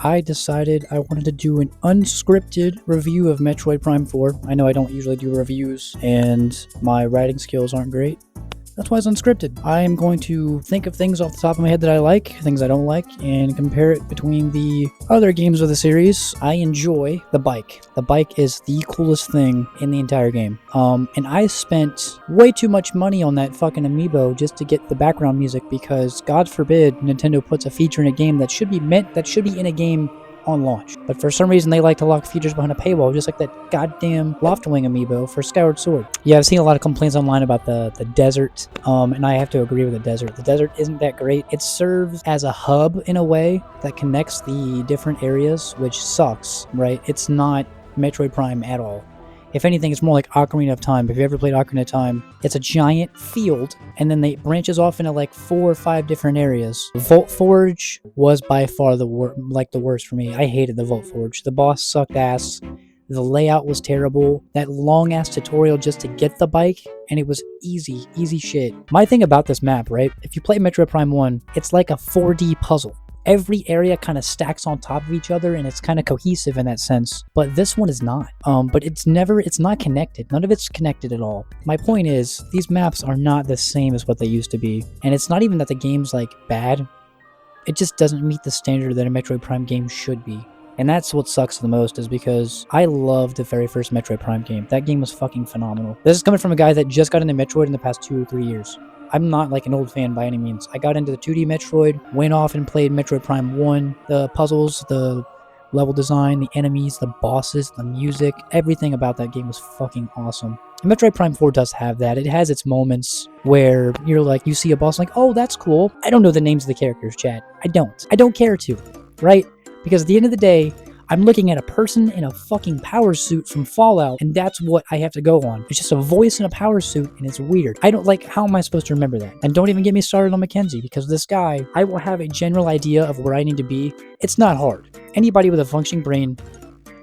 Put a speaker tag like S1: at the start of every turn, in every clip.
S1: I decided I wanted to do an unscripted review of Metroid Prime 4. I know I don't usually do reviews, and my writing skills aren't great. That's why it's unscripted. I am going to think of things off the top of my head that I like, things I don't like, and compare it between the other games of the series. I enjoy the bike. The bike is the coolest thing in the entire game. And I spent way too much money on that fucking amiibo just to get the background music because, God forbid, Nintendo puts a feature in a game that should be in a game on launch. But for some reason, they like to lock features behind a paywall, just like that goddamn Loftwing amiibo for Skyward Sword. Yeah, I've seen a lot of complaints online about the desert, and I have to agree with the desert. The desert isn't that great. It serves as a hub in a way that connects the different areas, which sucks, right? It's not Metroid Prime at all. If anything, it's more like Ocarina of Time. If you ever played Ocarina of Time, it's a giant field, and then it branches off into like 4 or 5 different areas. Vault Forge was by far the worst for me. I hated the Vault Forge. The boss sucked ass. The layout was terrible. That long-ass tutorial just to get the bike, and it was easy shit. My thing about this map, right? If you play Metroid Prime 1, it's like a 4D puzzle. Every area kind of stacks on top of each other and it's kind of cohesive in that sense. But this one is not. But it's not connected. None of it's connected at all. My point is, these maps are not the same as what they used to be. And it's not even that the game's like bad. It just doesn't meet the standard that a Metroid Prime game should be. And that's what sucks the most, is because I loved the very first Metroid Prime game. That game was fucking phenomenal. This is coming from a guy that just got into Metroid in the past 2 or 3 years. I'm not like an old fan by any means. I got into the 2D Metroid, went off and played Metroid Prime 1. The puzzles, the level design, the enemies, the bosses, the music, everything about that game was fucking awesome. And Metroid Prime 4 does have that. It has its moments where you're like, you see a boss like, oh, that's cool. I don't know the names of the characters, chat. I don't care to, right? Because at the end of the day, I'm looking at a person in a fucking power suit from Fallout, and that's what I have to go on. It's just a voice in a power suit, and it's weird. I don't like, how am I supposed to remember that? And don't even get me started on Mackenzie, because this guy, I will have a general idea of where I need to be. It's not hard. Anybody with a functioning brain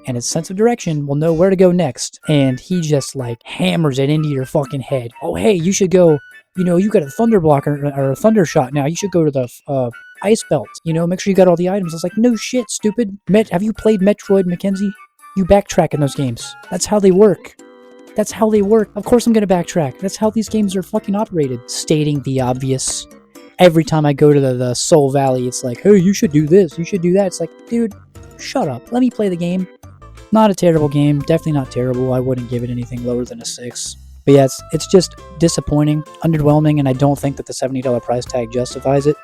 S1: and a sense of direction will know where to go next, and he just like hammers it into your fucking head. Oh, hey, you should go, you got a thunder blocker or a thunder shot now. You should go to the, ice belt, make sure you got all the items. I was like, no shit, stupid. Have you played Metroid, Mackenzie? You backtrack in those games. That's how they work. Of course I'm gonna backtrack. That's how these games are fucking operated. Stating the obvious. Every time I go to the Soul Valley, it's like, hey, you should do this, you should do that. It's like, dude, shut up. Let me play the game. Not a terrible game. Definitely not terrible. I wouldn't give it anything lower than a 6. But yeah, it's just disappointing, underwhelming, and I don't think that the $70 price tag justifies it.